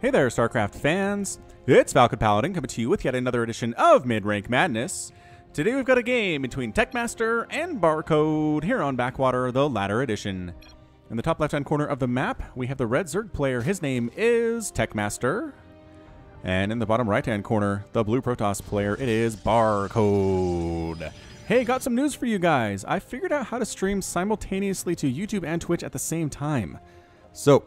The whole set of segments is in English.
Hey there, StarCraft fans. It's Falcon Paladin coming to you with yet another edition of Mid-Rank Madness. Today we've got a game between Techmaster and Barcode here on Backwater, the latter edition. In the top left-hand corner of the map, we have the red Zerg player. His name is Techmaster. And in the bottom right-hand corner, the blue Protoss player, it is Barcode. Hey, got some news for you guys. I figured out how to stream simultaneously to YouTube and Twitch at the same time. So,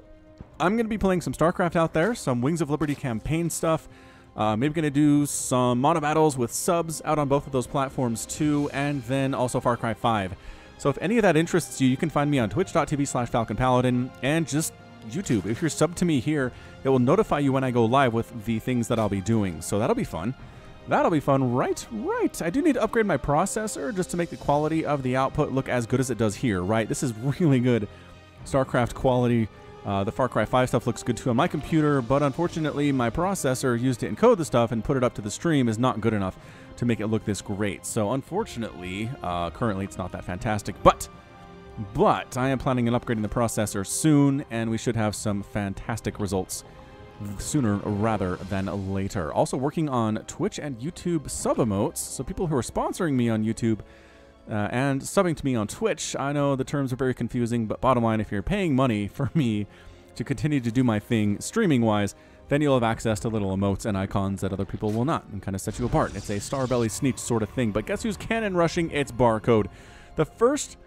I'm going to be playing some StarCraft out there, some Wings of Liberty campaign stuff. Maybe going to do some mono battles with subs out on both of those platforms too, and then also Far Cry 5. So if any of that interests you, you can find me on twitch.tv/FalconPaladin and just YouTube. If you're subbed to me here, it will notify you when I go live with the things that I'll be doing. So that'll be fun. That'll be fun. Right. I do need to upgrade my processor just to make the quality of the output look as good as it does here, right? This is really good StarCraft quality. The Far Cry 5 stuff looks good too on my computer, but unfortunately my processor used to encode the stuff and put it up to the stream is not good enough to make it look this great. So unfortunately, currently it's not that fantastic, but I am planning on upgrading the processor soon, and we should have some fantastic results sooner rather than later. Also working on Twitch and YouTube sub emotes, so people who are sponsoring me on YouTube and subbing to me on Twitch. I know the terms are very confusing, but bottom line, if you're paying money for me to continue to do my thing streaming-wise, then you'll have access to little emotes and icons that other people will not, and kind of set you apart. It's a Starbelly Sneech sort of thing. But guess who's cannon rushing? It's Barcode. The first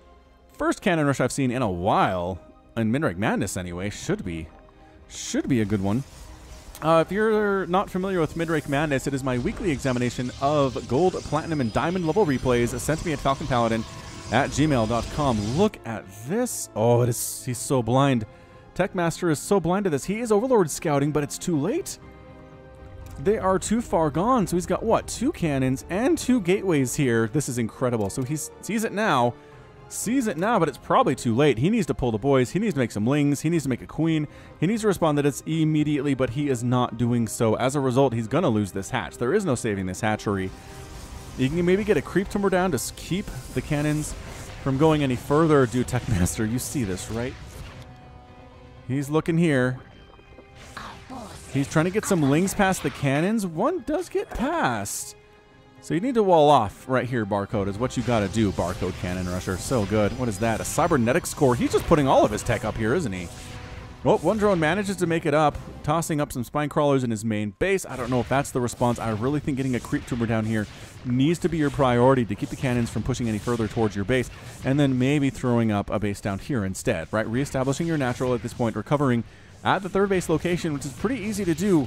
cannon rush I've seen in a while, in MidRank Madness anyway, should be a good one. If you're not familiar with MidRank Madness, it is my weekly examination of gold, platinum, and diamond level replays sent to me at falconpaladin@gmail.com. Look at this. Oh, he's so blind. Techmaster is so blind to this. He is Overlord scouting, but it's too late. They are too far gone. So he's got, what, 2 cannons and 2 gateways here. This is incredible. So he sees it now, but it's probably too late. He needs to pull the boys. He needs to make some lings. He needs to make a queen. He needs to respond to this immediately, but he is not doing so. As a result, he's going to lose this hatch. There is no saving this hatchery. You can maybe get a creep timber down to keep the cannons from going any further. Dude, Techmaster, you see this, right? He's looking here. He's trying to get some lings past the cannons. One does get past. So you need to wall off right here, Barcode, is what you got to do, Barcode Cannon Rusher. So good. What is that? A cybernetics core. He's just putting all of his tech up here, isn't he? Well, one drone manages to make it up, tossing up some spine crawlers in his main base. I don't know if that's the response. I really think getting a creep tumor down here needs to be your priority to keep the cannons from pushing any further towards your base, and then maybe throwing up a base down here instead, right? Reestablishing your natural at this point, recovering at the third base location, which is pretty easy to do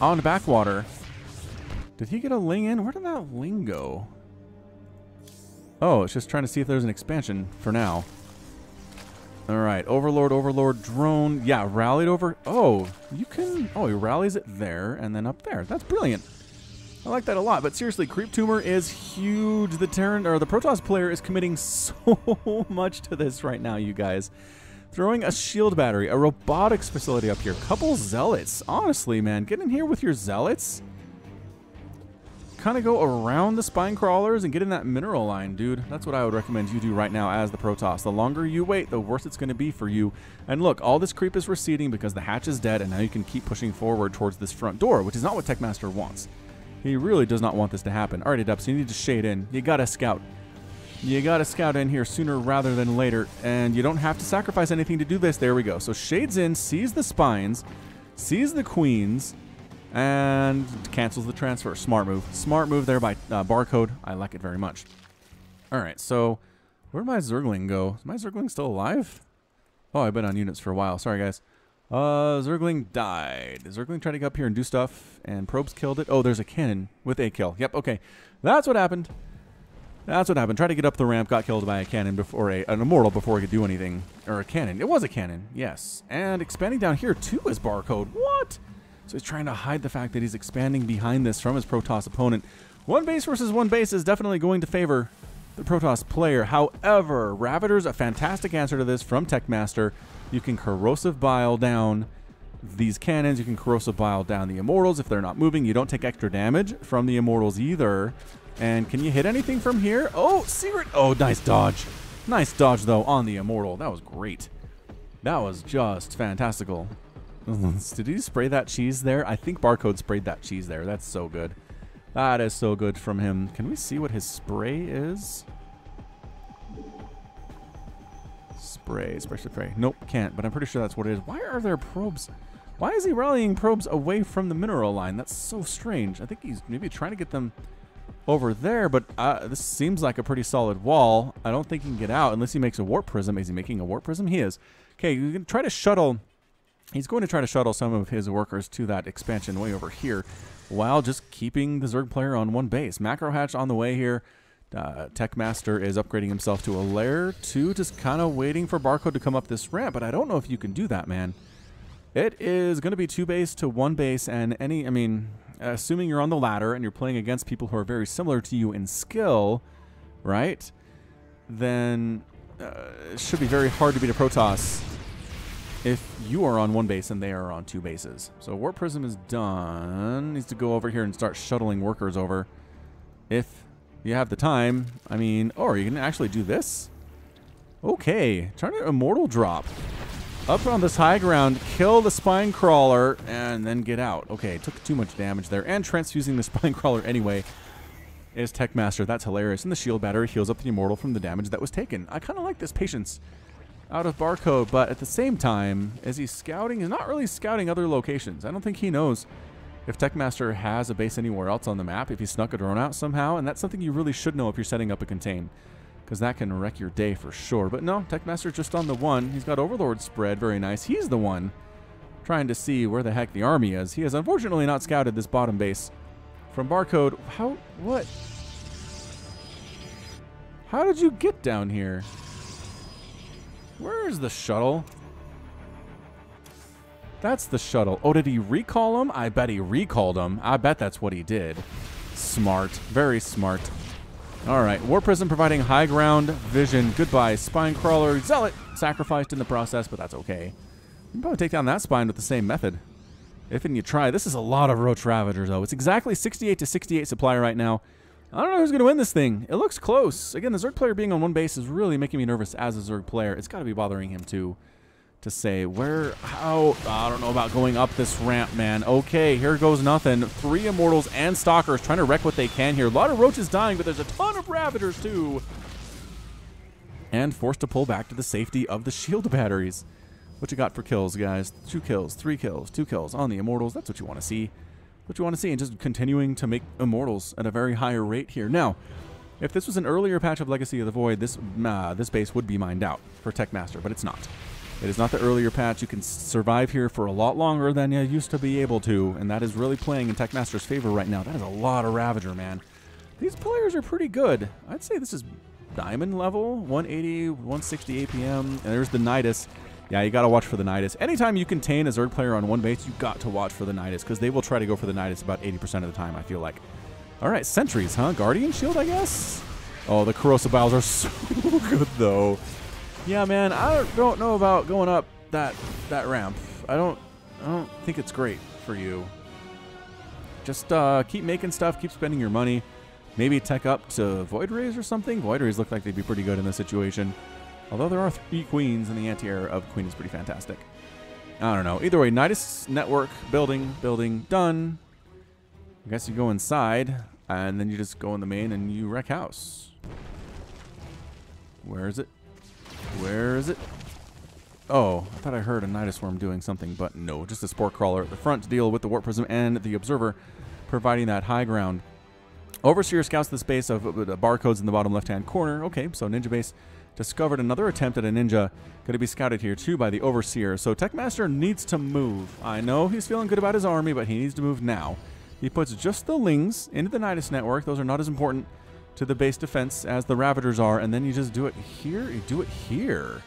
on Backwater. Did he get a ling in? Where did that ling go? Oh, it's just trying to see if there's an expansion for now. All right, Overlord, drone. Yeah, rallied over. Oh, you can. Oh, he rallies it there and then up there. That's brilliant. I like that a lot. But seriously, Creep Tumor is huge. The Protoss player is committing so much to this right now, you guys. Throwing a shield battery, a robotics facility up here, couple zealots. Honestly, man, get in here with your zealots. Kind of go around the spine crawlers and get in that mineral line, dude. That's what I would recommend you do right now as the Protoss. The longer you wait, the worse it's going to be for you. And look, all this creep is receding because the hatch is dead, and now you can keep pushing forward towards this front door, which is not what Techmaster wants. He really does not want this to happen. All right, Dubs, you need to shade in. You got to scout. You got to scout in here sooner rather than later, and you don't have to sacrifice anything to do this. There we go. So shades in, sees the spines, sees the queens, and cancels the transfer. Smart move. Smart move there by Barcode. I like it very much. All right, so where did my Zergling go? Is my Zergling still alive? Oh, I've been on units for a while. Sorry, guys. Zergling died. Zergling tried to get up here and do stuff, and Probes killed it. Oh, there's a cannon with a kill. Yep, okay. That's what happened. That's what happened. Tried to get up the ramp, got killed by a cannon before an immortal before he could do anything. Or a cannon. It was a cannon, yes. And expanding down here, too, is Barcode. What? So he's trying to hide the fact that he's expanding behind this from his Protoss opponent. One base versus one base is definitely going to favor the Protoss player. However, Ravagor's a fantastic answer to this from Techmaster. You can corrosive bile down these cannons. You can corrosive bile down the immortals if they're not moving. You don't take extra damage from the immortals either. And can you hit anything from here? Oh, secret. Oh, nice dodge. Nice dodge, though, on the immortal. That was great. That was just fantastical. Did he spray that cheese there? I think Barcode sprayed that cheese there. That's so good. That is so good from him. Can we see what his spray is? Spray. Nope, can't, but I'm pretty sure that's what it is. Why are there probes? Why is he rallying probes away from the mineral line? That's so strange. I think he's maybe trying to get them over there, but this seems like a pretty solid wall. I don't think he can get out unless he makes a warp prism. Is he making a warp prism? He is. Okay, you can try to shuttle. He's going to try to shuttle some of his workers to that expansion way over here while just keeping the Zerg player on one base. Macro hatch on the way here. Techmaster is upgrading himself to a layer 2, just kind of waiting for Barcode to come up this ramp, but I don't know if you can do that, man. It is going to be 2 base to 1 base, and assuming you're on the ladder and you're playing against people who are very similar to you in skill, right, then it should be very hard to beat a Protoss if you are on 1 base and they are on 2 bases. So Warp Prism is done. Needs to go over here and start shuttling workers over. If you have the time. I mean, or you can actually do this. Okay, trying to Immortal drop. Up on this high ground, kill the Spine Crawler, and then get out. Okay, took too much damage there. And transfusing the Spine Crawler anyway is Techmaster. That's hilarious. And the Shield Battery heals up the Immortal from the damage that was taken. I kind of like this patience out of Barcode, but at the same time, is he scouting? He's not really scouting other locations. I don't think he knows if Techmaster has a base anywhere else on the map, if he snuck a drone out somehow, and that's something you really should know if you're setting up a contain, because that can wreck your day for sure. But no, Techmaster's just on the one. He's got Overlord spread, very nice. He's the one trying to see where the heck the army is. He has unfortunately not scouted this bottom base from Barcode. What? How did you get down here? Where's the shuttle? That's the shuttle. Oh, did he recall him? I bet he recalled him. I bet that's what he did. Smart. Very smart. All right. War Prism providing high ground vision. Goodbye. Spine Crawler. Zealot sacrificed in the process, but that's okay. You can probably take down that spine with the same method. If and you try. This is a lot of Roach Ravagers, though. It's exactly 68 to 68 supply right now. I don't know who's going to win this thing. It looks close. Again, the Zerg player being on one base is really making me nervous as a Zerg player. It's got to be bothering him, too, to say how. I don't know about going up this ramp, man. Okay, here goes nothing. 3 Immortals and Stalkers trying to wreck what they can here. A lot of Roaches dying, but there's a ton of Ravagers, too. And forced to pull back to the safety of the shield batteries. What you got for kills, guys? 2 kills, 3 kills, 2 kills on the Immortals. That's what you want to see. What you want to see, and just continuing to make Immortals at a very higher rate here. Now, if this was an earlier patch of Legacy of the Void, this base would be mined out for Techmaster, but it's not. It is not the earlier patch. You can survive here for a lot longer than you used to be able to, and that is really playing in Techmaster's favor right now. That is a lot of Ravager, man. These players are pretty good. I'd say this is Diamond level, 180, 160 APM, and there's the Nydus. Yeah, you got to watch for the Nydus. Anytime you contain a Zerg player on one base, you got to watch for the Nydus, because they will try to go for the Nydus about 80% of the time, I feel like. All right, Sentries, huh? Guardian Shield, I guess? Oh, the Corrosive Biles are so good, though. Yeah, man, I don't know about going up that ramp. I don't think it's great for you. Just keep making stuff, keep spending your money. Maybe tech up to Void Rays or something. Void Rays look like they'd be pretty good in this situation. Although there are 3 queens, and the anti-air of queen is pretty fantastic. I don't know. Either way, Nydus network, building, done. I guess you go inside, and then you just go in the main, and you wreck house. Where is it? Where is it? Oh, I thought I heard a Nydus Worm doing something, but no. Just a Spore Crawler at the front to deal with the Warp Prism and the Observer, providing that high ground. Overseer scouts the space of Barcodes in the bottom left-hand corner. Okay, so Ninja Base discovered another attempt at a Ninja. Going to be scouted here, too, by the Overseer. So Techmaster needs to move. I know he's feeling good about his army, but he needs to move now. He puts just the Lings into the Nydus network. Those are not as important to the base defense as the Ravagers are. And then you just do it here. You do it here.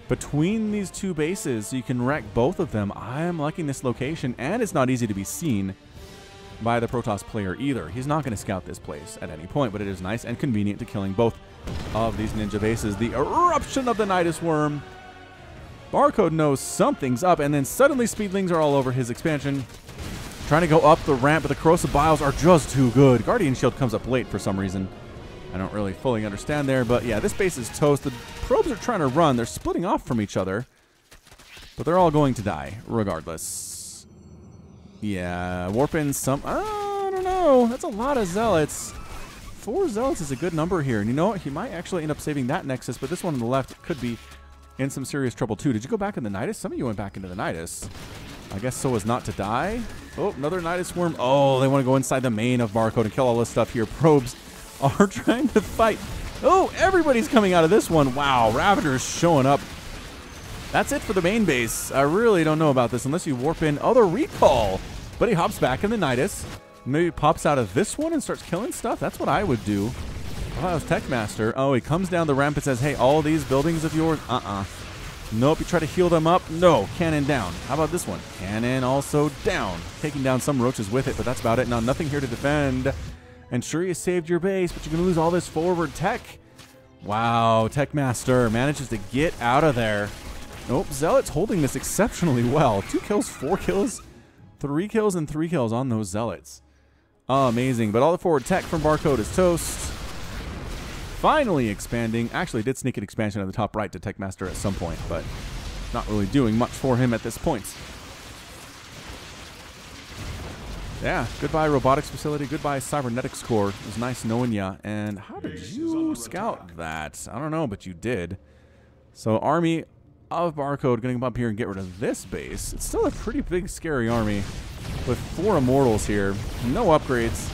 Between these 2 bases, so you can wreck both of them. I am liking this location, and it's not easy to be seen by the Protoss player either. He's not going to scout this place at any point, but it is nice and convenient to killing both of these Ninja bases. The eruption of the Nydus Worm. Barcode knows something's up, and then suddenly Speedlings are all over his expansion. Trying to go up the ramp, but the Corrosive Biles are just too good. Guardian Shield comes up late for some reason. I don't really fully understand there, but yeah, this base is toast. The probes are trying to run. They're splitting off from each other. But they're all going to die, regardless. Yeah, warp in some... I don't know. That's a lot of zealots. 4 zealots is a good number here. And you know what? He might actually end up saving that Nexus, but this one on the left could be in some serious trouble too. Did you go back in the Nydus? Some of you went back into the Nydus. I guess so as not to die. Oh, another Nydus worm. Oh, they want to go inside the main of Barcode and kill all this stuff here. Probes are trying to fight. Oh, everybody's coming out of this one. Wow, Ravagers showing up. That's it for the main base. I really don't know about this unless you warp in other recall. But he hops back in the Nydus. Maybe pops out of this one and starts killing stuff. That's what I would do. Oh, that was Techmaster. Oh, he comes down the ramp and says, hey, all these buildings of yours? Nope, you try to heal them up. No, cannon down. How about this one? Cannon also down. Taking down some roaches with it, but that's about it. Now, nothing here to defend. And sure, you saved your base, but you're going to lose all this forward tech. Wow, Techmaster manages to get out of there. Nope, Zealot's holding this exceptionally well. 2 kills, 4 kills, 3 kills, and 3 kills on those Zealots. Amazing, but all the forward tech from Barcode is toast. Finally expanding. Actually did sneak an expansion at the top right to Techmaster at some point, but not really doing much for him at this point. Yeah, goodbye robotics facility, goodbye cybernetics core. It was nice knowing ya. And how did you scout that? I don't know, but you did. So army of Barcode going to come up here and get rid of this base. It's still a pretty big, scary army with 4 immortals here. No upgrades.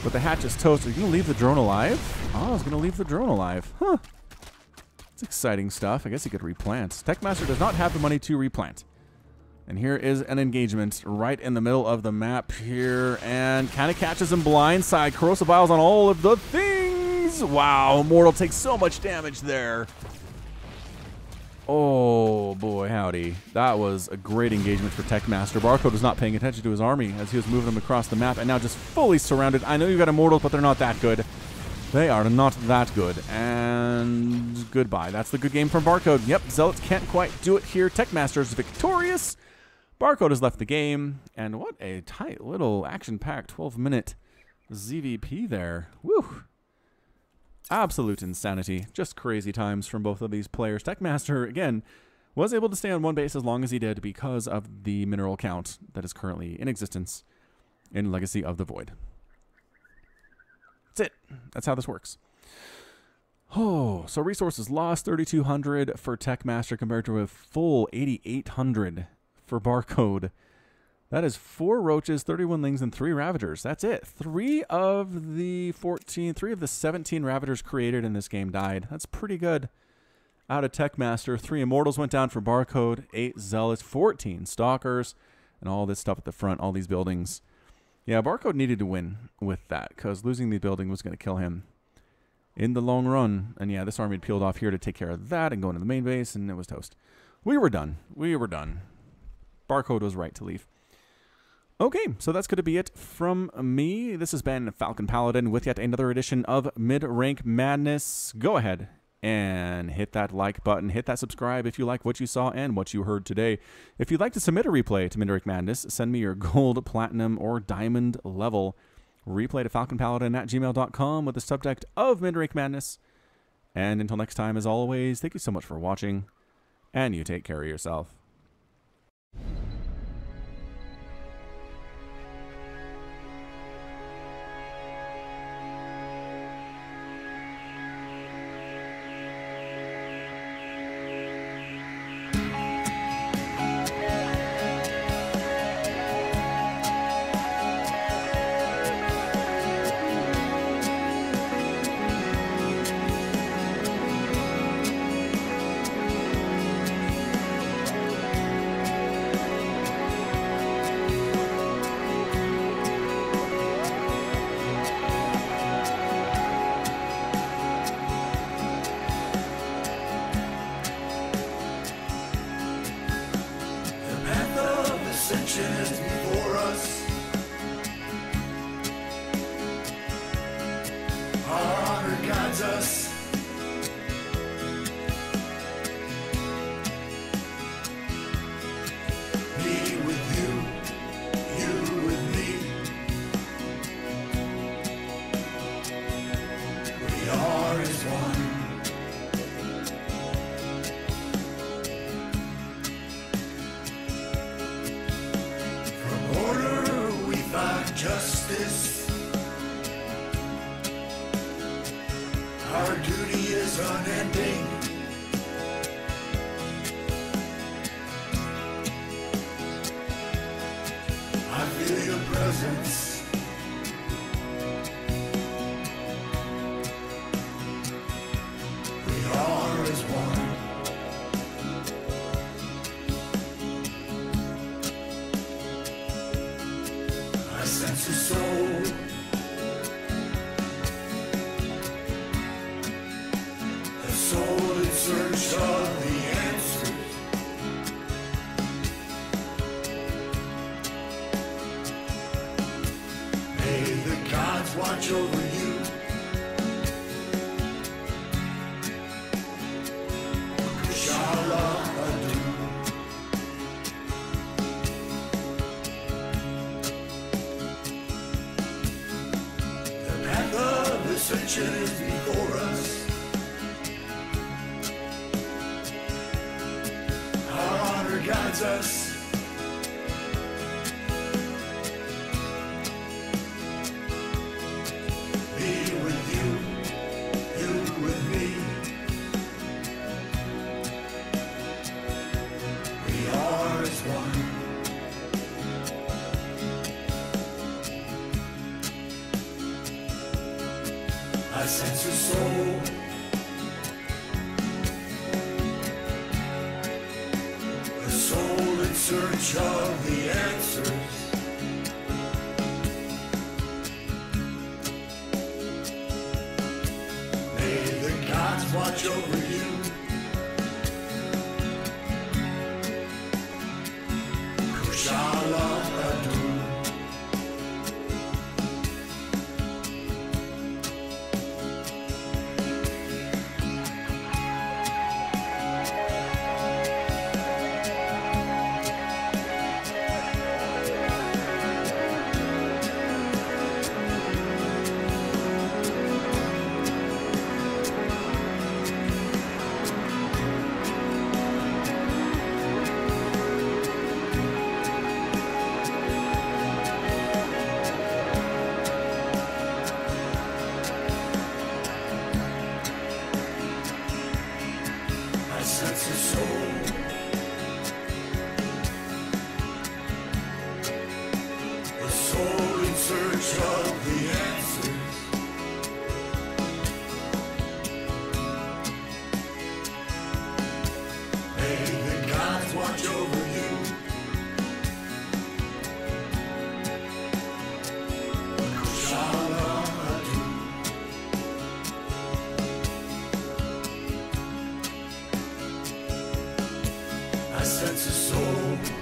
But the hatch is toast. Are you going to leave the drone alive? Oh, I was going to leave the drone alive. Huh. It's exciting stuff. I guess he could replant. Techmaster does not have the money to replant. And here is an engagement right in the middle of the map here. And kind of catches him blindside. Corrosive Vials on all of the things. Wow, Immortal takes so much damage there. Oh, boy, howdy. That was a great engagement for Techmaster. Barcode was not paying attention to his army as he was moving them across the map and now just fully surrounded. I know you've got Immortals, but they're not that good. They are not that good. And goodbye. That's the good game from Barcode. Yep, Zealots can't quite do it here. Techmaster is victorious. Barcode has left the game. And what a tight little action-packed 12-minute ZVP there. Woo! Absolute insanity. Just crazy times from both of these players. Techmaster, again, was able to stay on one base as long as he did because of the mineral count that is currently in existence in Legacy of the Void. That's it. That's how this works. Oh, so resources lost 3,200 for Techmaster compared to a full 8,800 for Barcode. That is 4 roaches, 31 lings, and 3 ravagers. That's it. 3 of the 17 ravagers created in this game died. That's pretty good. Out of Techmaster, 3 immortals went down for Barcode, 8 zealots, 14 stalkers, and all this stuff at the front, all these buildings. Yeah, Barcode needed to win with that because losing the building was going to kill him in the long run. And yeah, this army had peeled off here to take care of that and go into the main base, and it was toast. We were done. We were done. Barcode was right to leave. Okay, so that's going to be it from me. This has been Falcon Paladin with yet another edition of Mid-Rank Madness. Go ahead and hit that like button. Hit that subscribe if you like what you saw and what you heard today. If you'd like to submit a replay to Mid-Rank Madness, send me your gold, platinum, or diamond level replay to falconpaladin@gmail.com with the subject of Mid-Rank Madness. And until next time, as always, thank you so much for watching, and you take care of yourself. Before us, our honor guides us. Me with you, you with me. We are as one. justice. Our duty is unending. I feel your presence. We are as one. I sense your soul. A soul in search of the answers. May the gods watch over you. Inshallah, adu. The path of ascension is before us. Our honor guides us. Me with you, you with me. We are as one. I sense your soul. A soul in search of the answers. May the gods watch over you. Kushala adu. I sense your soul. A soul in search of the answers. May the gods watch over you. Kushala adu. I sense a soul.